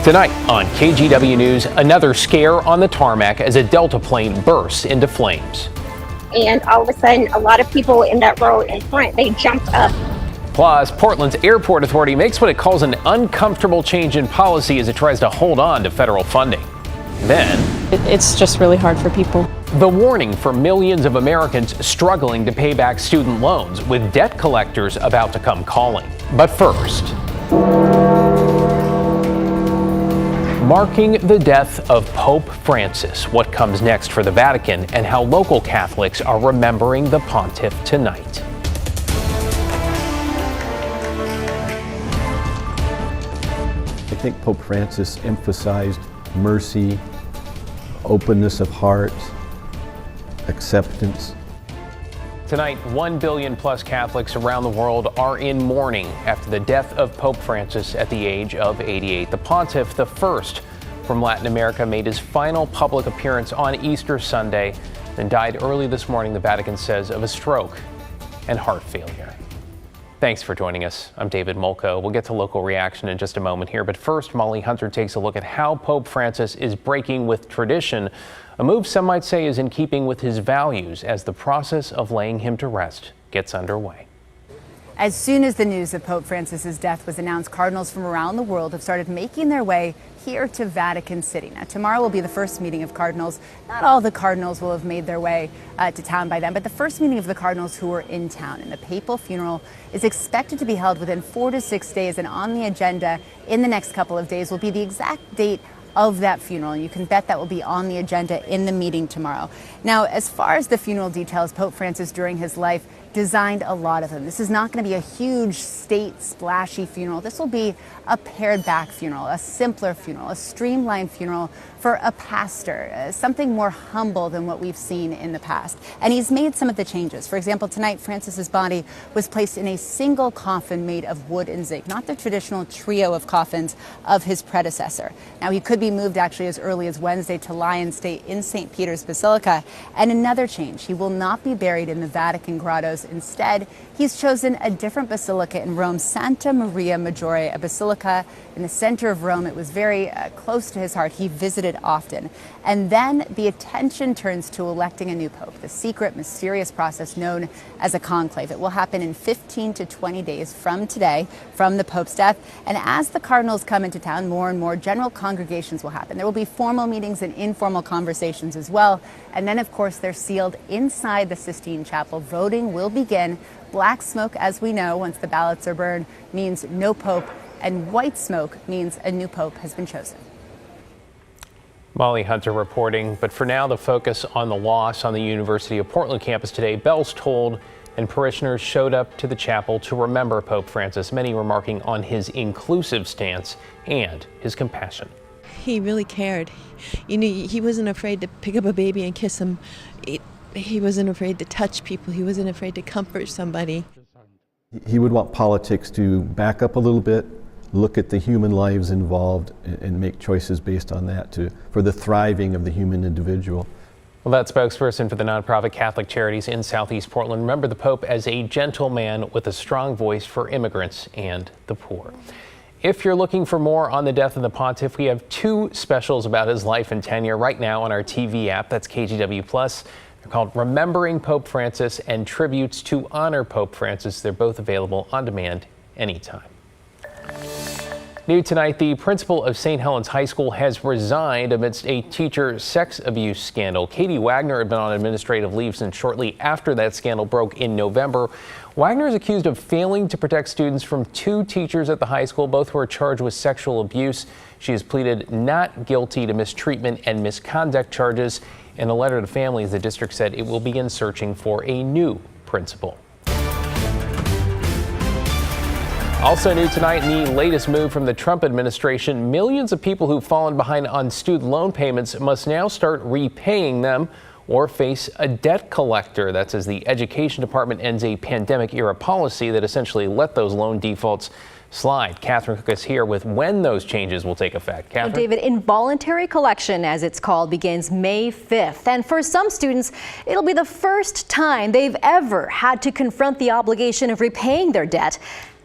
Tonight on KGW News, another scare on the tarmac as a Delta plane bursts into flames. And all of a sudden, a lot of people in that row in front, they jumped up. Plus, Portland's airport authority makes what it calls an uncomfortable change in policy as it tries to hold on to federal funding. Then, it's just really hard for people. The warning for millions of Americans struggling to pay back student loans, with debt collectors about to come calling. But first, marking the death of Pope Francis, what comes next for the Vatican and how local Catholics are remembering the pontiff tonight. I think Pope Francis emphasized mercy, openness of heart, acceptance. Tonight, 1 billion plus Catholics around the world are in mourning after the death of Pope Francis at the age of 88. The pontiff, the first from Latin America, made his final public appearance on Easter Sunday and died early this morning, the Vatican says, of a stroke and heart failure. Thanks for joining us. I'm David Molko. We'll get to local reaction in just a moment here, but first, Molly Hunter takes a look at how Pope Francis is breaking with tradition, a move some might say is in keeping with his values as the process of laying him to rest gets underway. As soon as the news of Pope Francis's death was announced, cardinals from around the world have started making their way here to Vatican City. Now, tomorrow will be the first meeting of cardinals. Not all the cardinals will have made their way to town by then, but the first meeting of the cardinals who are in town. And the papal funeral is expected to be held within 4 to 6 days, and on the agenda in the next couple of days will be the exact date of that funeral. You can bet that will be on the agenda in the meeting tomorrow. Now, as far as the funeral details, Pope Francis during his life designed a lot of them. This is not going to be a huge state splashy funeral. This will be a pared back funeral, a simpler funeral, a streamlined funeral for a pastor, something more humble than what we've seen in the past. And he's made some of the changes. For example, tonight Francis's body was placed in a single coffin made of wood and zinc, not the traditional trio of coffins of his predecessor. Now, he could be moved actually as early as Wednesday to lie in state in St. Peter's Basilica. And another change, he will not be buried in the Vatican grottos. Instead, he's chosen a different basilica in Rome, Santa Maria Maggiore, a basilica in the center of Rome. It was very close to his heart. He visited often. And then the attention turns to electing a new pope, the secret, mysterious process known as a conclave. It will happen in 15 to 20 days from today, from the pope's death. And as the cardinals come into town, more and more general congregations will happen. There will be formal meetings and informal conversations as well. And then, of course, they're sealed inside the Sistine Chapel. Voting will begin. Black smoke, as we know, once the ballots are burned, means no pope, and white smoke means a new pope has been chosen. Molly Hunter reporting, but for now, the focus on the loss on the University of Portland campus today. Bells tolled and parishioners showed up to the chapel to remember Pope Francis, many remarking on his inclusive stance and his compassion. He really cared. You know, he wasn't afraid to pick up a baby and kiss him. He wasn't afraid to touch people. He wasn't afraid to comfort somebody. He would want politics to back up a little bit, look at the human lives involved, and make choices based on that for the thriving of the human individual. Well, that spokesperson for the nonprofit Catholic Charities in Southeast Portland remembered the Pope as a gentle man with a strong voice for immigrants and the poor. If you're looking for more on the death of the pontiff, we have 2 specials about his life and tenure right now on our TV app. That's KGW+. They're called Remembering Pope Francis and Tributes to Honor Pope Francis. They're both available on demand anytime. New tonight, the principal of St. Helens High School has resigned amidst a teacher sex abuse scandal. Katie Wagner had been on administrative leave since shortly after that scandal broke in November. Wagner is accused of failing to protect students from 2 teachers at the high school, both who are charged with sexual abuse. She has pleaded not guilty to mistreatment and misconduct charges. In a letter to families, the district said it will begin searching for a new principal. Also new tonight, in the latest move from the Trump administration, millions of people who've fallen behind on student loan payments must now start repaying them or face a debt collector. That's as the Education Department ends a pandemic-era policy that essentially let those loan defaults slide. Catherine Cook is here with when those changes will take effect. Catherine? Well, David, involuntary collection, as it's called, begins May 5th. And for some students, it'll be the first time they've ever had to confront the obligation of repaying their debt.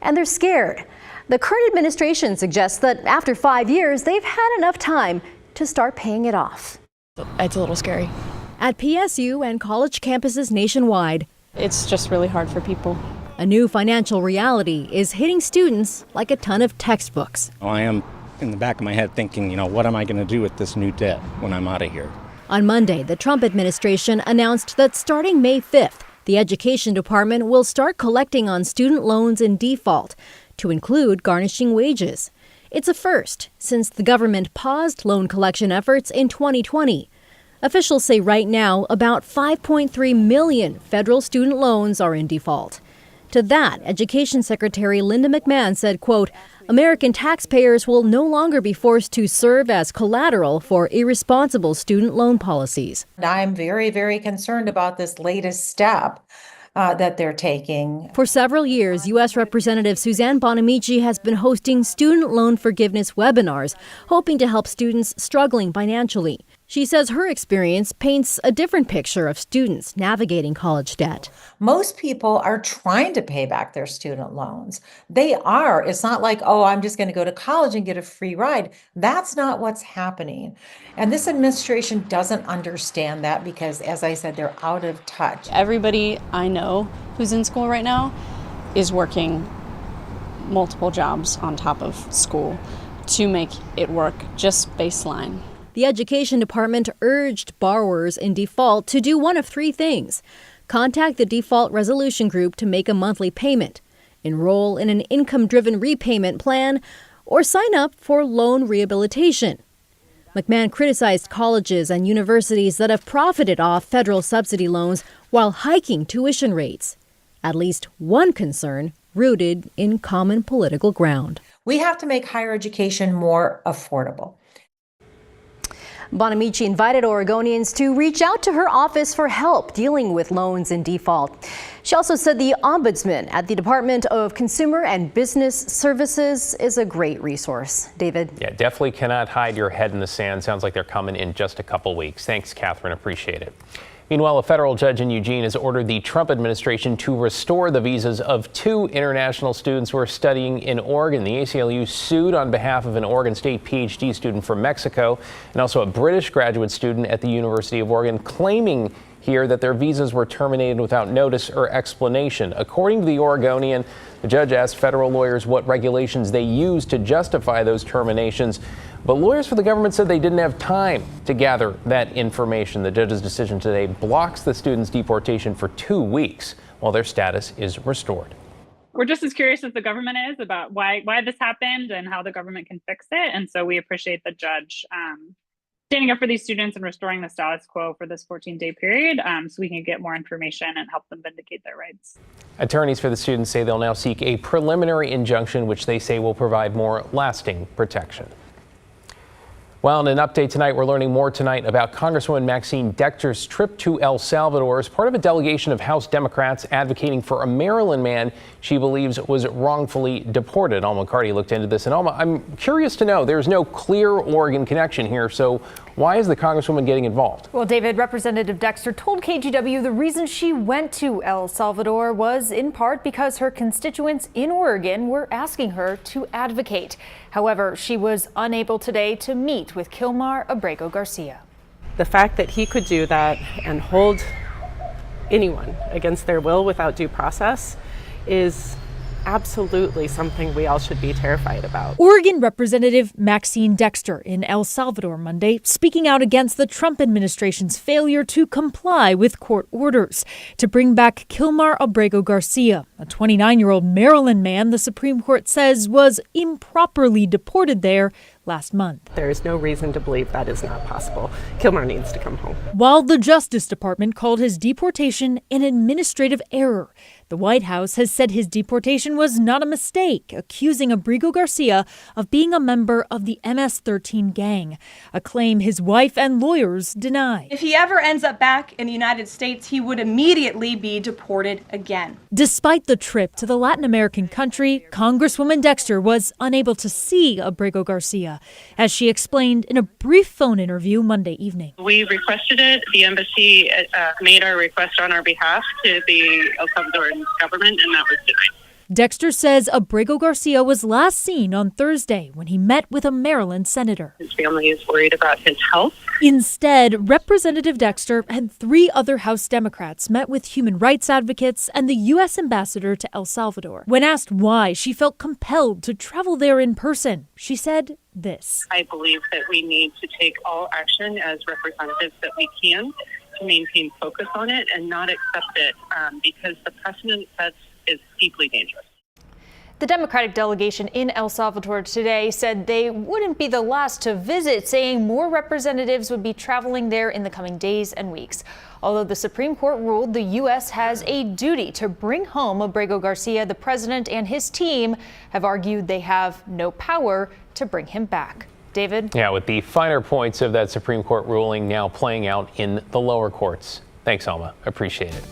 And they're scared. The current administration suggests that after 5 years, they've had enough time to start paying it off. It's a little scary. At PSU and college campuses nationwide, It's just really hard for people. a new financial reality is hitting students like a ton of textbooks. I am in the back of my head thinking, what am I going to do with this new debt when I'm out of here? On Monday, the Trump administration announced that starting May 5th, the Education Department will start collecting on student loans in default, to include garnishing wages. It's a first since the government paused loan collection efforts in 2020. Officials say right now about 5.3 million federal student loans are in default. To that, Education Secretary Linda McMahon said, quote, American taxpayers will no longer be forced to serve as collateral for irresponsible student loan policies. I'm very, very concerned about this latest step that they're taking. For several years, U.S. Representative Suzanne Bonamici has been hosting student loan forgiveness webinars, hoping to help students struggling financially. She says her experience paints a different picture of students navigating college debt. Most people are trying to pay back their student loans. They are. It's not like, oh, I'm just going to go to college and get a free ride. That's not what's happening. And this administration doesn't understand that because, as I said, they're out of touch. Everybody I know who's in school right now is working multiple jobs on top of school to make it work, just baseline. The Education Department urged borrowers in default to do one of three things: contact the default resolution group to make a monthly payment, enroll in an income-driven repayment plan, or sign up for loan rehabilitation. McMahon criticized colleges and universities that have profited off federal subsidy loans while hiking tuition rates. At least one concern rooted in common political ground. We have to make higher education more affordable. Bonamici invited Oregonians to reach out to her office for help dealing with loans in default. She also said the ombudsman at the Department of Consumer and Business Services is a great resource. David? Yeah, definitely cannot hide your head in the sand. Sounds like they're coming in just a couple weeks. Thanks, Catherine. Appreciate it. Meanwhile, a federal judge in Eugene has ordered the Trump administration to restore the visas of 2 international students who are studying in Oregon. The ACLU sued on behalf of an Oregon State PhD student from Mexico and also a British graduate student at the University of Oregon, claiming here that their visas were terminated without notice or explanation. According to the Oregonian, the judge asked federal lawyers what regulations they used to justify those terminations. But lawyers for the government said they didn't have time to gather that information. The judge's decision today blocks the students' deportation for 2 weeks while their status is restored. We're just as curious as the government is about why this happened and how the government can fix it. And so we appreciate the judge standing up for these students and restoring the status quo for this 14-day period so we can get more information and help them vindicate their rights. Attorneys for the students say they'll now seek a preliminary injunction, which they say will provide more lasting protection. Well, in an update tonight, we're learning more tonight about Congresswoman Maxine Dexter's trip to El Salvador as part of a delegation of House Democrats advocating for a Maryland man she believes was wrongfully deported. Alma McCarty looked into this. And Alma, I'm curious to know, there's no clear Oregon connection here, so why is the Congresswoman getting involved? Well, David, Representative Dexter told KGW the reason she went to El Salvador was in part because her constituents in Oregon were asking her to advocate. However, she was unable today to meet with Kilmar Abrego Garcia. The fact that he could do that and hold anyone against their will without due process is absolutely something we all should be terrified about. Oregon Representative Maxine Dexter in El Salvador Monday, speaking out against the Trump administration's failure to comply with court orders to bring back Kilmar Abrego Garcia, a 29-year-old Maryland man the Supreme Court says was improperly deported there last month. There is no reason to believe that is not possible. Kilmar needs to come home. While the Justice Department called his deportation an administrative error, the White House has said his deportation was not a mistake, accusing Abrego Garcia of being a member of the MS-13 gang, a claim his wife and lawyers deny. If he ever ends up back in the United States, he would immediately be deported again. Despite the trip to the Latin American country, Congresswoman Dexter was unable to see Abrego Garcia, as she explained in a brief phone interview Monday evening. We requested it. The embassy made our request on our behalf to the El Salvadoran government, and that was denied. Dexter says Abrego Garcia was last seen on Thursday when he met with a Maryland senator. His family is worried about his health. Instead, Representative Dexter and 3 other House Democrats met with human rights advocates and the U.S. ambassador to El Salvador. When asked why she felt compelled to travel there in person, she said this. I believe that we need to take all action as representatives that we can to maintain focus on it and not accept it because the precedent sets is deeply dangerous. The Democratic delegation in El Salvador today said they wouldn't be the last to visit, saying more representatives would be traveling there in the coming days and weeks. Although the Supreme Court ruled the U.S. has a duty to bring home Abrego Garcia, the president and his team have argued they have no power to bring him back. David? Yeah, with the finer points of that Supreme Court ruling now playing out in the lower courts. Thanks, Alma. Appreciate it.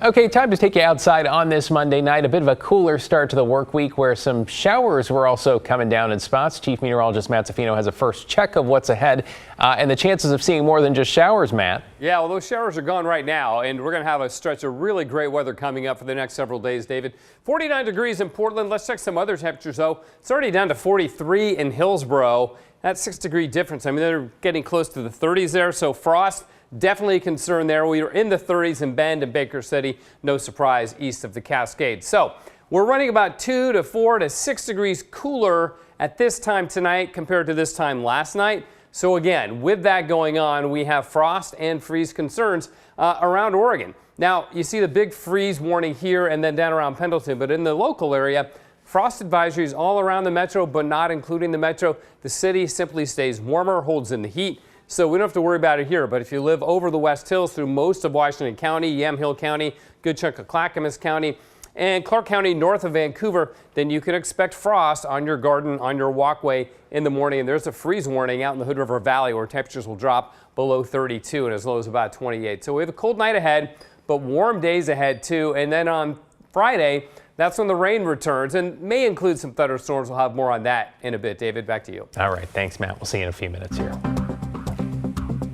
Okay, time to take you outside on this Monday night. A bit of a cooler start to the work week where some showers were also coming down in spots. Chief Meteorologist Matt Zafino has a first check of what's ahead and the chances of seeing more than just showers, Matt. Yeah, well, those showers are gone right now, and we're going to have a stretch of really great weather coming up for the next several days, David. 49 degrees in Portland. Let's check some other temperatures, though. It's already down to 43 in Hillsborough. That's 6-degree difference. I mean, they're getting close to the 30s there, so frost. Definitely a concern there. We are in the 30s in Bend and Baker City. No surprise east of the Cascades. So we're running about 2 to 4 to 6 degrees cooler at this time tonight compared to this time last night. So again, with that going on, we have frost and freeze concerns around Oregon. Now, you see the big freeze warning here and then down around Pendleton, but in the local area, frost advisories all around the metro, but not including the metro. The city simply stays warmer, holds in the heat. So we don't have to worry about it here, but if you live over the West Hills through most of Washington County, Yamhill County, good chunk of Clackamas County, and Clark County north of Vancouver, then you can expect frost on your garden, on your walkway in the morning. And there's a freeze warning out in the Hood River Valley where temperatures will drop below 32 and as low as about 28. So we have a cold night ahead, but warm days ahead too. And then on Friday, that's when the rain returns and may include some thunderstorms. We'll have more on that in a bit. David, back to you. All right. Thanks, Matt. We'll see you in a few minutes here.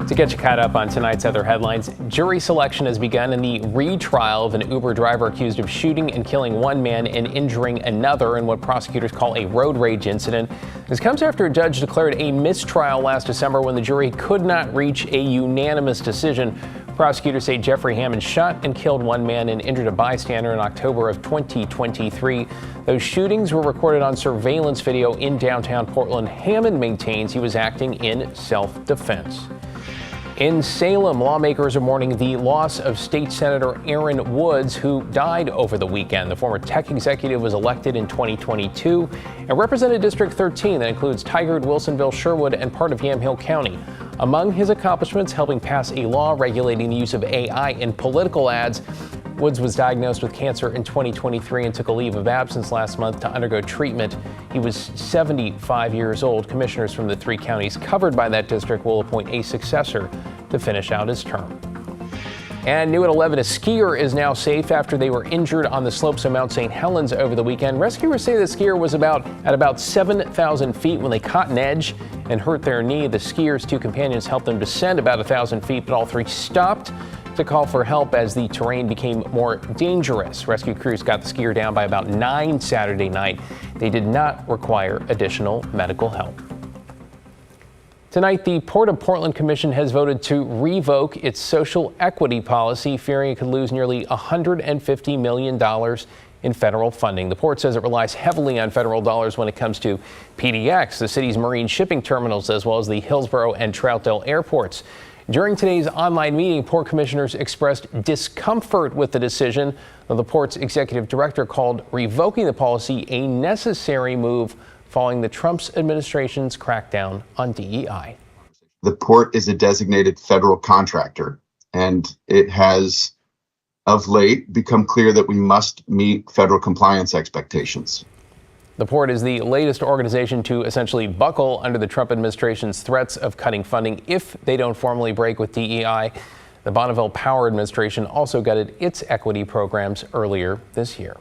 To get you caught up on tonight's other headlines, jury selection has begun in the retrial of an Uber driver accused of shooting and killing one man and injuring another in what prosecutors call a road rage incident. This comes after a judge declared a mistrial last December when the jury could not reach a unanimous decision. Prosecutors say Jeffrey Hammond shot and killed one man and injured a bystander in October of 2023. Those shootings were recorded on surveillance video in downtown Portland. Hammond maintains he was acting in self-defense. In Salem, lawmakers are mourning the loss of State Senator Aaron Woods, who died over the weekend. The former tech executive was elected in 2022 and represented District 13 that includes Tigard, Wilsonville, Sherwood, and part of Yamhill County. Among his accomplishments, helping pass a law regulating the use of AI in political ads. Woods was diagnosed with cancer in 2023 and took a leave of absence last month to undergo treatment. He was 75 years old. Commissioners from the 3 counties covered by that district will appoint a successor to finish out his term. And new at 11, a skier is now safe after they were injured on the slopes of Mount St. Helens over the weekend. Rescuers say the skier was at about 7,000 feet when they caught an edge and hurt their knee. The skier's 2 companions helped them descend about 1,000 feet, but all 3 stopped to call for help as the terrain became more dangerous. Rescue crews got the skier down by about 9 Saturday night. They did not require additional medical help. Tonight, the Port of Portland Commission has voted to revoke its social equity policy, fearing it could lose nearly $150 million in federal funding. The port says it relies heavily on federal dollars when it comes to PDX, the city's marine shipping terminals, as well as the Hillsborough and Troutdale airports. During today's online meeting, port commissioners expressed discomfort with the decision. The port's executive director called revoking the policy a necessary move following the Trump administration's crackdown on DEI. The port is a designated federal contractor, and it has of late become clear that we must meet federal compliance expectations. The port is the latest organization to essentially buckle under the Trump administration's threats of cutting funding if they don't formally break with DEI. The Bonneville Power Administration also gutted its equity programs earlier this year.